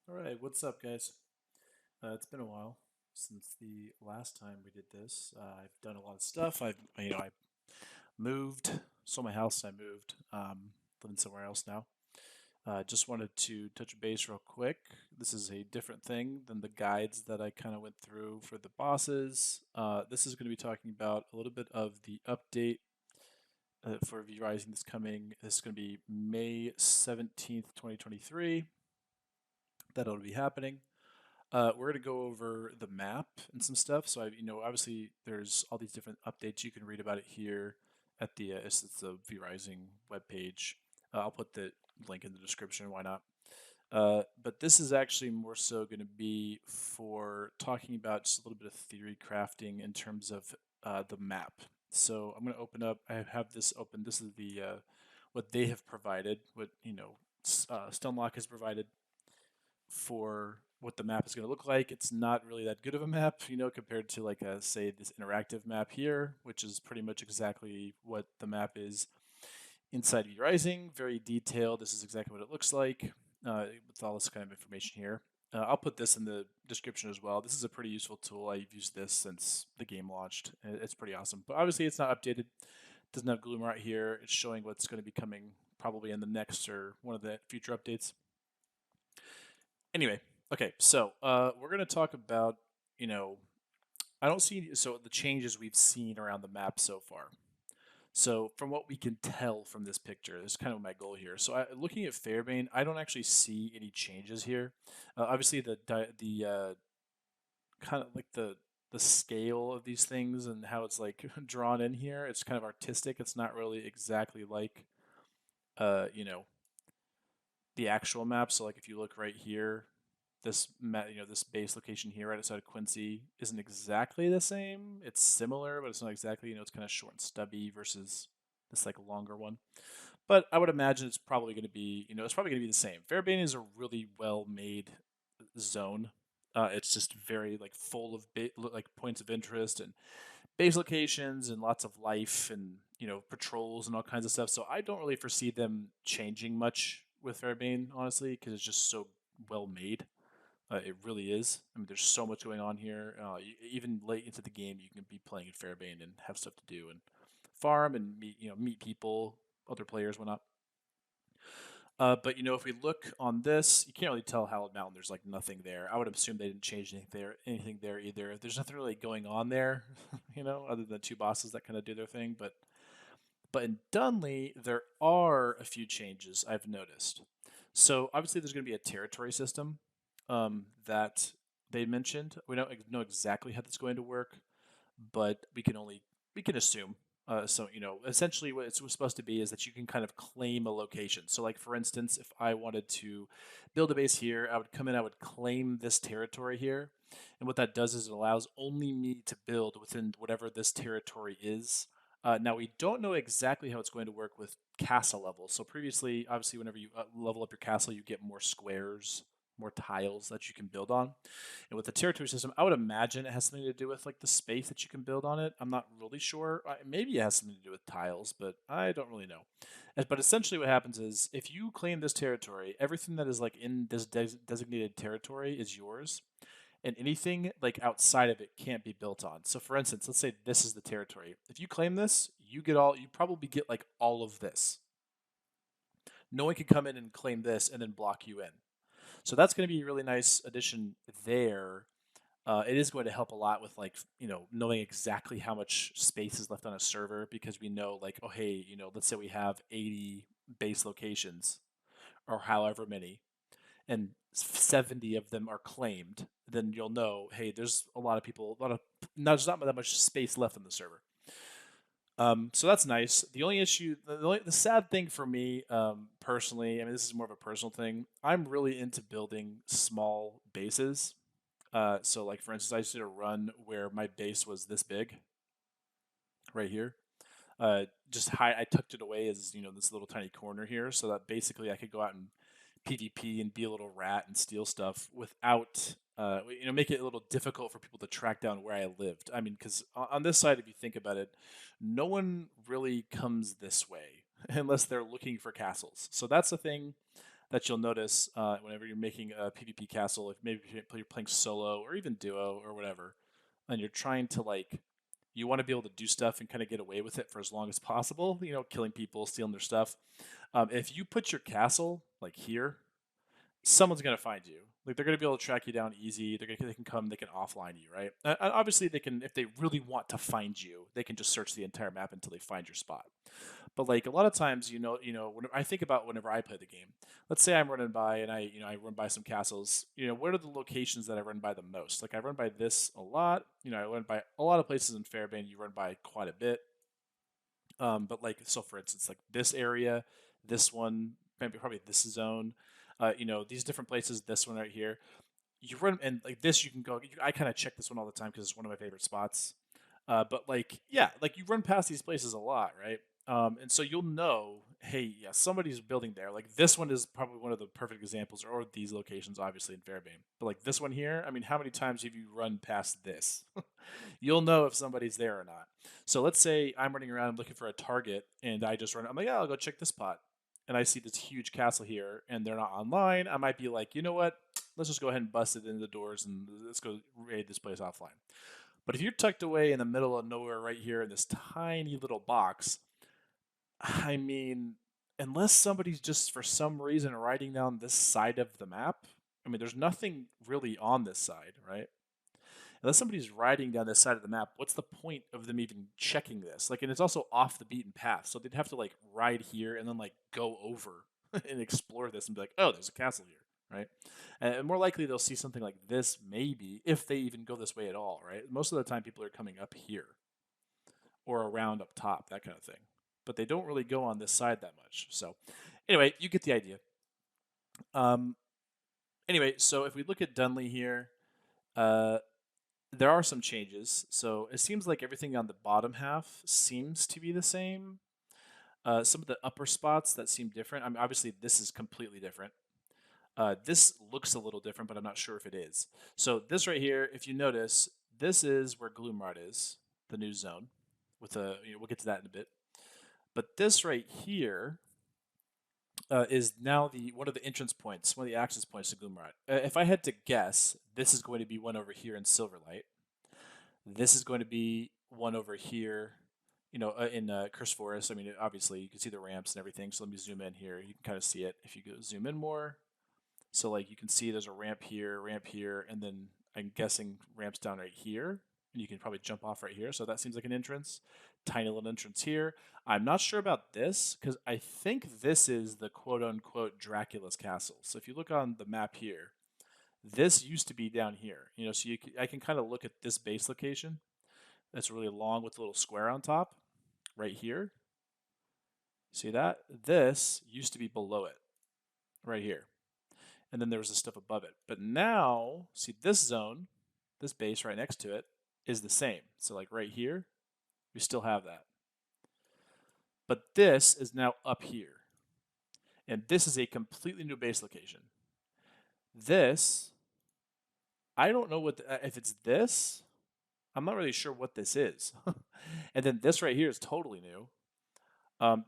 All right, what's up, guys? It's been a while since the last time we did this. I've done a lot of stuff. I moved, sold my house. And I moved, living somewhere else now. Just wanted to touch base real quick. This is a different thing than the guides that I kind of went through for the bosses. This is going to be talking about a little bit of the update for V Rising that's coming. This is going to be May 17th, 2023. That'll be happening. We're going to go over the map and some stuff. So, obviously, there's all these different updates. You can read about it here at it's the V Rising webpage. I'll put the link in the description. Why not? But this is actually more so going to be for talking about just a little bit of theory crafting in terms of the map. So I'm going to open up. I have this open. This is what they have provided. What Stonelock has provided for what the map is going to look like. It's not really that good of a map, compared to like say this interactive map here, which is pretty much exactly what the map is inside V Rising. Very detailed. This is exactly what it looks like with all this kind of information here. I'll put this in the description as well. This is a pretty useful tool. I've used this since the game launched. It's pretty awesome. But obviously, it's not updated. It doesn't have Gloomrot here. It's showing what's going to be coming probably in the next or one of the future updates. Anyway, okay, so we're gonna talk about, you know, I don't see the changes we've seen around the map so far. So from what we can tell from this picture, this is kind of my goal here. So looking at Fairbane, I don't actually see any changes here. Obviously, the kind of like the scale of these things and how it's like drawn in here, it's kind of artistic. It's not really exactly like uh, you know, the actual map. So like if you look right here, this base location here right outside of Quincy isn't exactly the same. It's similar, but it's not exactly. It's kind of short and stubby versus this like longer one. But I would imagine it's probably going to be, it's probably going to be the same. Fairbairn is a really well made zone. It's just very like full of like points of interest and base locations and lots of life and patrols and all kinds of stuff. So I don't really foresee them changing much with Fairbairn, honestly, because it's just so well made. It really is. I mean, there's so much going on here. Even late into the game, you can be playing in Fairbane and have stuff to do and farm and meet people, other players, whatnot. But if we look on this, you can't really tell Hallowed Mountain. There's like nothing there. I would assume they didn't change anything there either. There's nothing really going on there, other than two bosses that kind of do their thing. But in Dunley, there are a few changes I've noticed. So obviously, there's going to be a territory system that they mentioned. We don't know exactly how that's going to work, but we can assume. So essentially, what it's supposed to be is that you can kind of claim a location. So, like for instance, if I wanted to build a base here, I would come in, I would claim this territory here, and what that does is it allows only me to build within whatever this territory is. Now we don't know exactly how it's going to work with castle levels. So previously, obviously, whenever you level up your castle, you get more squares, more tiles that you can build on. And with the territory system, I would imagine it has something to do with like the space that you can build on it. I'm not really sure. Maybe it has something to do with tiles, but I don't really know. But essentially, what happens is if you claim this territory, everything that is like in this designated territory is yours, and anything like outside of it can't be built on. So, for instance, let's say this is the territory. If you claim this, you probably get like all of this. No one can come in and claim this and then block you in. So that's going to be a really nice addition there. It is going to help a lot with like knowing exactly how much space is left on a server because we know like, oh hey, let's say we have 80 base locations or however many, and 70 of them are claimed. Then you'll know, hey, there's a lot of people, there's not that much space left on the server. So that's nice. The only issue, the sad thing for me, personally, I mean, this is more of a personal thing. I'm really into building small bases. So, like for instance, I just did a run where my base was this big, right here. Just high, I tucked it away as this little tiny corner here, so that basically I could go out and PvP and be a little rat and steal stuff without, make it a little difficult for people to track down where I lived. I mean, because on this side, if you think about it, no one really comes this way unless they're looking for castles. So that's the thing that you'll notice whenever you're making a PvP castle, if maybe you're playing solo or even duo or whatever, and you're trying to like, you want to be able to do stuff and kind of get away with it for as long as possible, killing people, stealing their stuff. If you put your castle like here, someone's gonna find you. Like they're gonna be able to track you down easy. They can come. They can offline you, right? Obviously, they can if they really want to find you. They can just search the entire map until they find your spot. But like a lot of times, when I think about whenever I play the game, let's say I'm running by and I run by some castles. What are the locations that I run by the most? Like I run by this a lot. I run by a lot of places in Fairbairn. You run by quite a bit. But like so, for instance, like this area, this one, maybe probably this zone. These different places. This one right here. You run and like this, you can go. I kind of check this one all the time because it's one of my favorite spots. But like, yeah, like you run past these places a lot, right? And so you'll know, hey, yeah, somebody's building there. Like this one is probably one of the perfect examples, or these locations, obviously in Fairbairn. But like this one here, I mean, how many times have you run past this? You'll know if somebody's there or not. So let's say I'm running around looking for a target, and I just run. I'm like, yeah, I'll go check this spot, and I see this huge castle here, and they're not online. I might be like, you know what? Let's just go ahead and bust it into the doors, and let's go raid this place offline. But if you're tucked away in the middle of nowhere right here in this tiny little box, I mean, unless somebody's just for some reason riding down this side of the map, I mean, there's nothing really on this side, right? Unless somebody's riding down this side of the map, what's the point of them even checking this? Like, and it's also off the beaten path, so they'd have to like ride here and then like go over and explore this and be like, oh, there's a castle here, right? And more likely they'll see something like this, maybe if they even go this way at all, right? Most of the time, people are coming up here or around up top, that kind of thing. But they don't really go on this side that much. So, anyway, you get the idea. Um, anyway, so if we look at Dunley here, uh, there are some changes. So it seems like everything on the bottom half seems to be the same. Some of the upper spots that seem different. I mean, obviously this is completely different. This looks a little different, but I'm not sure if it is. So this right here, if you notice, this is where Gloomrot is, the new zone. We'll get to that in a bit. But this right here is now the one of the entrance points, one of the access points to Gloomrot. If I had to guess, this is going to be one over here in Silverlight. This is going to be one over here, in Curse Forest. I mean, obviously you can see the ramps and everything. So let me zoom in here. You can kind of see it if you go zoom in more. So like you can see there's a ramp here, and then I'm guessing ramps down right here. And you can probably jump off right here. So that seems like an entrance. Tiny little entrance here. I'm not sure about this because I think this is the quote unquote Draculas Castle. So if you look on the map here, this used to be down here. So I can kind of look at this base location. That's really long with a little square on top right here. See that? This used to be below it right here. And then there was the stuff above it. But now, see this zone, this base right next to it, is the same. So like right here, we still have that. But this is now up here. And this is a completely new base location. This, I don't know if it's this. I'm not really sure what this is. And then this right here is totally new. I'm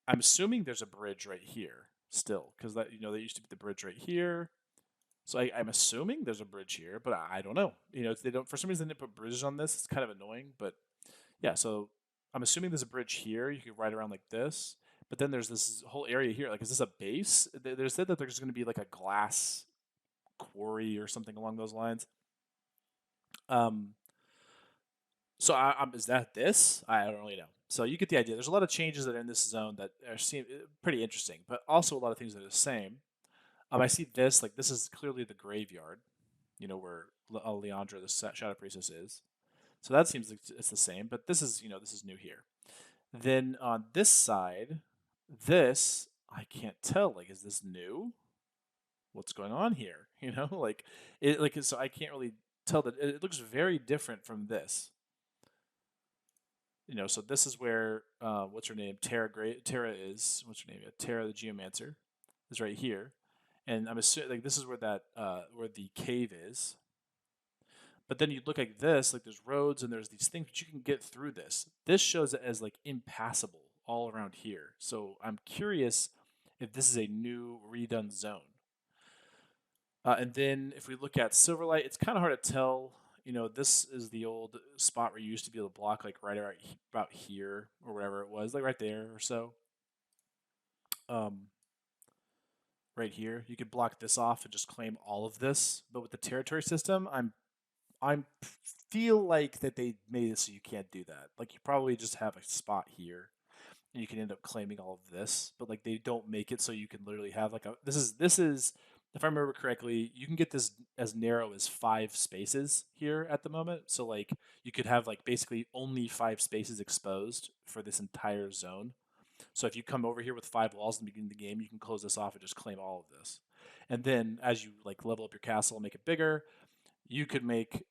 assuming there's a bridge right here still, because that there used to be the bridge right here. So I'm assuming there's a bridge here, but I don't know. If they don't, for some reason they didn't put bridges on this. It's kind of annoying, but yeah. So I'm assuming there's a bridge here. You could ride around like this, but then there's this whole area here. Like, is this a base? They said that there's going to be like a glass quarry or something along those lines. Um, so is that this? I don't really know. So you get the idea. There's a lot of changes that are in this zone that seem pretty interesting, but also a lot of things that are the same. I see this, like this is clearly the graveyard, where Leandra, the Shadow Priestess, is. So that seems like it's the same, but this is new here. Then on this side, this, I can't tell. Like, is this new? What's going on here? So I can't really tell that. It looks very different from this. So this is where what's her name? Terra is. What's her name? Terra the Geomancer is right here, and I'm assuming like this is where that where the cave is. But then you look like this, like there's roads and there's these things, but you can get through this. This shows it as like impassable all around here. So I'm curious if this is a new redone zone. And then if we look at Silverlight, it's kind of hard to tell. This is the old spot where you used to be able to block like right about here or whatever it was, like right there or so. Um, right here, you could block this off and just claim all of this. But with the territory system, I'm feel like that they made it so you can't do that. Like you probably just have a spot here and you can end up claiming all of this, but like they don't make it so you can literally have like a this is if I remember correctly, you can get this as narrow as 5 spaces here at the moment. So like you could have like basically only 5 spaces exposed for this entire zone. So if you come over here with 5 walls in the beginning of the game, you can close this off and just claim all of this. And then as you like level up your castle and make it bigger, you could make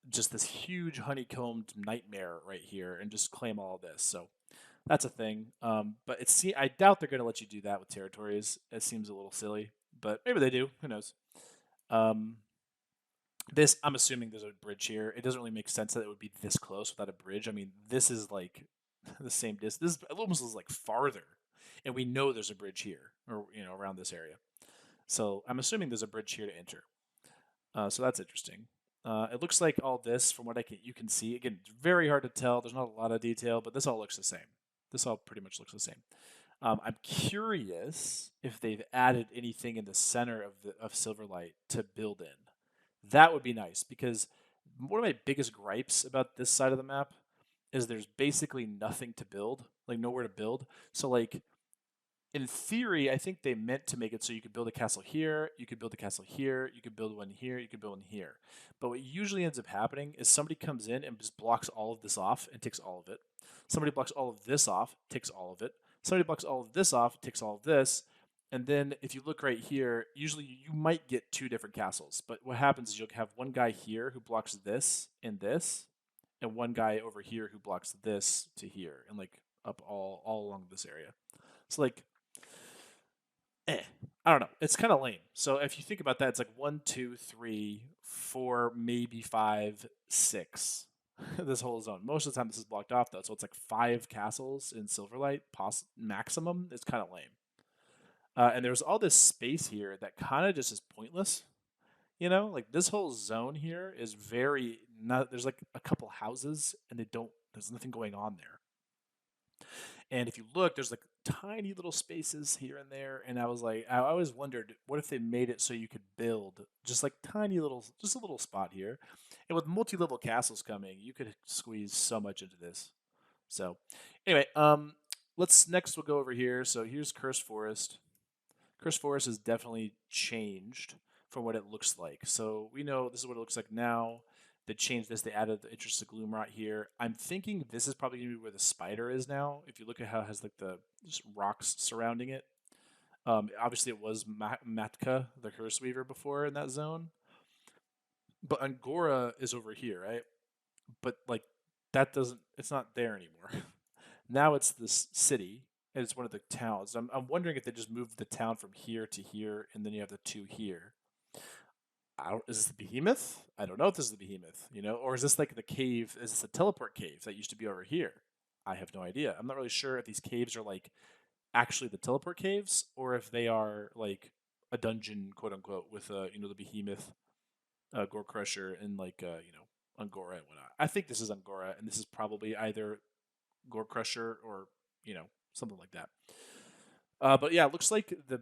just this huge honeycombed nightmare right here and just claim all of this. So that's a thing. But I doubt they're going to let you do that with territories. It seems a little silly, but maybe they do. Who knows? Um, this I'm assuming there's a bridge here. It doesn't really make sense that it would be this close without a bridge. I mean, this is like the same distance. This almost is like farther, and we know there's a bridge here or around this area. So I'm assuming there's a bridge here to enter. So that's interesting. It looks like all this, from what you can see, again, it's very hard to tell. There's not a lot of detail, but this all looks the same. This all pretty much looks the same. I'm curious if they've added anything in the center of Silverlight to build in. That would be nice because one of my biggest gripes about this side of the map is there's basically nothing to build, like nowhere to build. So like in theory, I think they meant to make it so you could build a castle here, you could build a castle here, you could build one here, you could build one here. But what usually ends up happening is somebody comes in and just blocks all of this off and takes all of it. Somebody blocks all of this off, takes all of it. Somebody blocks all of this off, takes all of this. And then if you look right here, usually you might get 2 different castles. But what happens is you'll have one guy here who blocks this, and one guy over here who blocks this to here, and like up all along this area. So like I don't know. It's kind of lame. So if you think about that, it's like 1, 2, 3, 4, maybe 5, 6. This whole zone. Most of the time, this is blocked off though, so it's like 5 castles in Silverlight, maximum. It's kind of lame. And there's all this space here that kind of just is pointless. Like this whole zone here is very not. There's like a couple houses, and they don't. There's nothing going on there. And if you look, there's like tiny little spaces here and there. And I always wondered, what if they made it so you could build just like just a little spot here. And with multi-level castles coming, you could squeeze so much into this. So anyway, we'll go over here. So here's Cursed Forest. Cursed Forest has definitely changed from what it looks like. So we know this is what it looks like now. They changed this. They added the interest of Gloomrot here. I'm thinking this is probably going to be where the spider is now. If you look at how it has like the just rocks surrounding it. Obviously, it was Matka, the Curse Weaver, before in that zone. But Angora is over here, right? But like that doesn't. It's not there anymore. Now it's this city, and it's one of the towns. I'm wondering if they just moved the town from here to here, and then you have the 2 here. Is this the behemoth? I don't know if this is the behemoth, or is this like the cave? Is this a teleport cave that used to be over here? I have no idea. I'm not really sure if these caves are like actually the teleport caves or if they are like a dungeon, quote unquote, with the behemoth, gore crusher, and like Angora and whatnot. I think this is Angora, and this is probably either gore crusher or something like that. But yeah, it looks like the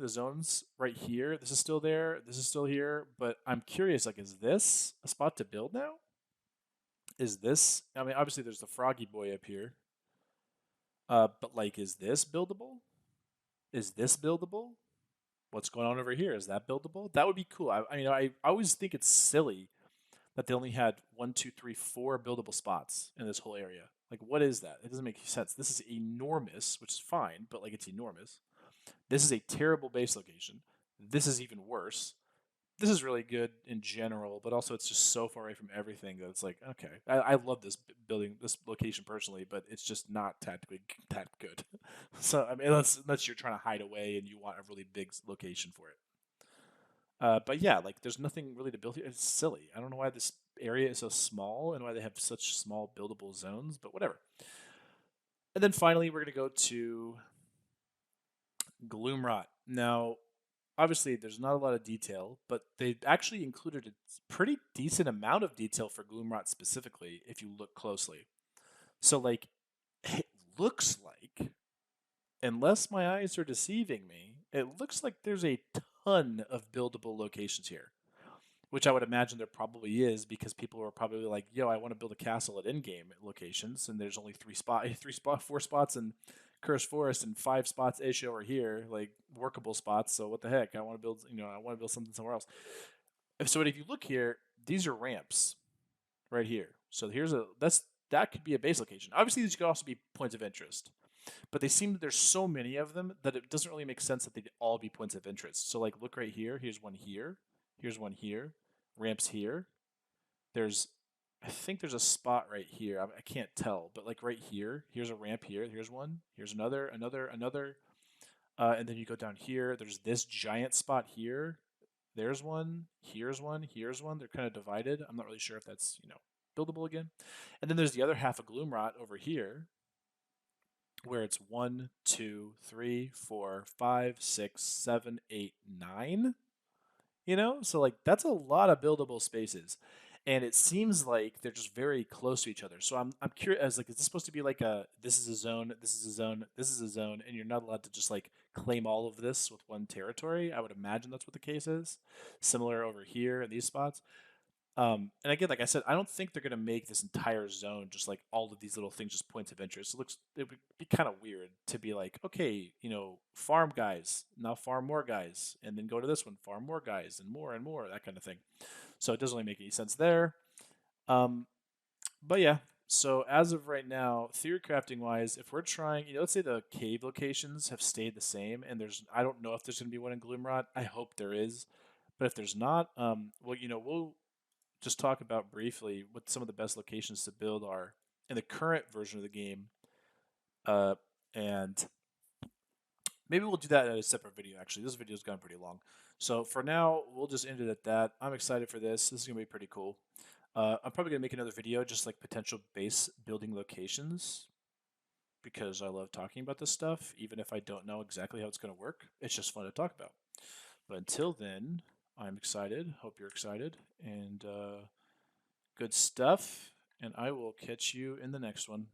zones right here. This is still there. This is still here. But I'm curious, like, is this a spot to build now? Is this? I mean, obviously there's the Froggy Boy up here. But like, is this buildable? Is this buildable? What's going on over here? Is that buildable? That would be cool. I always think it's silly that they only had 1, 2, 3, 4 buildable spots in this whole area. Like, what is that? It doesn't make sense. This is enormous, which is fine, but like it's enormous. This is a terrible base location. This is even worse. This is really good in general, but also it's just so far away from everything that it's like, okay, I love this this location personally, but it's just not tactically that good. So I mean, unless you're trying to hide away and you want a really big location for it. But yeah, like there's nothing really to build here. It's silly. I don't know why this area is so small and why they have such small buildable zones, but whatever. And then finally, we're going to go to Gloomrot. Now, obviously, there's not a lot of detail, but they actually included a pretty decent amount of detail for Gloomrot specifically if you look closely. So, like, it looks like, unless my eyes are deceiving me, it looks like there's a ton of buildable locations here, which I would imagine there probably is because people are probably like, "Yo, I want to build a castle at in-game locations," and there's only four spots in Cursed Forest and 5 spots ish over here, like workable spots. So what the heck? I want to build, I want to build something somewhere else. So if you look here, these are ramps right here. So that could be a base location. Obviously, these could also be points of interest, but they seem there's so many of them that it doesn't really make sense that they'd all be points of interest. So like look right here, here's one here, here's one here, ramps here. There's I think there's a spot right here. I can't tell, but like right here, here's a ramp here. Here's one. Here's another. And then you go down here. There's this giant spot here. There's one. Here's one. Here's one. They're kind of divided. I'm not really sure if that's buildable again. And then there's the other half of Gloomrot over here, where it's 1, 2, 3, 4, 5, 6, 7, 8, 9. So like that's a lot of buildable spaces, and it seems like they're just very close to each other. So I'm curious, as like, is this supposed to be like a this is a zone, this is a zone, this is a zone, and you're not allowed to just like claim all of this with one territory? I would imagine that's what the case is. Similar over here in these spots. And again, like I said, I don't think they're gonna make this entire zone just like all of these little things just points of interest. It would be kind of weird to be like, okay, farm guys, now farm more guys, and then go to this one, farm more guys, and more, that kind of thing. So it doesn't really make any sense there. Um, but yeah, so as of right now, theory crafting wise, if we're trying, let's say the cave locations have stayed the same, and I don't know if there's gonna be one in Gloomrot. I hope there is, but if there's not, well, we'll just talk about briefly what some of the best locations to build are in the current version of the game. Uh, and maybe we'll do that in a separate video, actually. This video's gone pretty long. So for now, we'll just end it at that. I'm excited for this. This is going to be pretty cool. I'm probably going to make another video just like potential base building locations because I love talking about this stuff, even if I don't know exactly how it's going to work. It's just fun to talk about. But until then, I'm excited. Hope you're excited. And good stuff, and I will catch you in the next one.